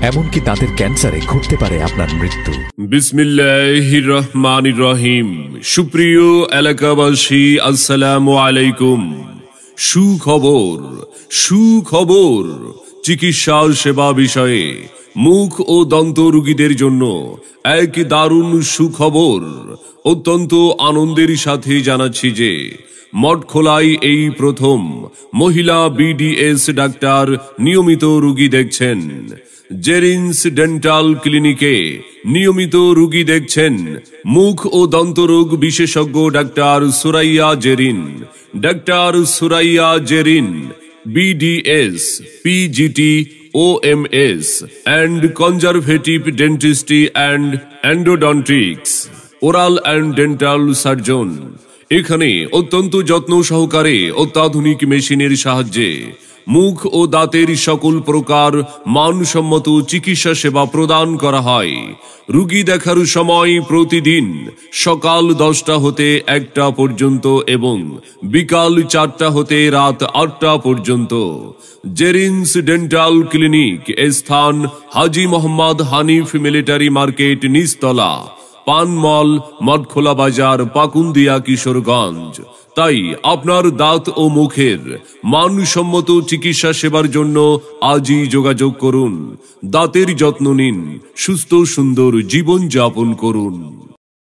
এমনকি দাঁতের ক্যান্সারে ঘটতে পারে আপনার মৃত্যু। বিসমিল্লাহির রহমানির রহিম। সুপ্রিয় এলাকাবাসী, আসসালামু আলাইকুম। সুখবর, সুখবর। চিকিৎসা সেবা বিষয়ে মুখ ও দন্ত রোগীদের জন্য এক দারুণ সুখবর। অত্যন্ত আনন্দের সাথে জানাচ্ছি যে মঠখোলায় এই প্রথম মহিলা বিডিএস ডাক্তার নিয়মিত রোগী দেখছেন। জেরিন্স ডেন্টাল ক্লিনিকে নিয়মিত রোগী দেখছেন মুখ ও দন্তরোগ বিশেষজ্ঞ doctor Suraiya Jerin. Doctor Suraiya Jerin BDS, PGT, OMS and Conservative Dentistry and Endodontics, Oral and Dental Surgeon। এখানে অত্যন্ত যত্ন সহকারে অত্যাধুনিক মেশিনের সাহায্যে মুখ ও দাঁতের সকল প্রকার মানসম্মত চিকিৎসা সেবা প্রদান করা হয়। রোগী দেখার সময় প্রতিদিন সকাল 10টা হতে 1টা পর্যন্ত এবং বিকাল 4টা হতে রাত 8টা পর্যন্ত। জেরিন্স ডেন্টাল ক্লিনিক, স্থান হাজী মোহাম্মদ হানিফ মিলিটারি মার্কেট, নিচতলা, পানমল, মঠখোলা বাজার, পাকুন্দিয়া, কিশোরগঞ্জ। তাই আপনার দাঁত ও মুখের মানসম্মত চিকিৎসা সেবার জন্য আজই যোগাযোগ করুন। দাঁতের যত্ন নিন, সুস্থ সুন্দর জীবন যাপন করুন।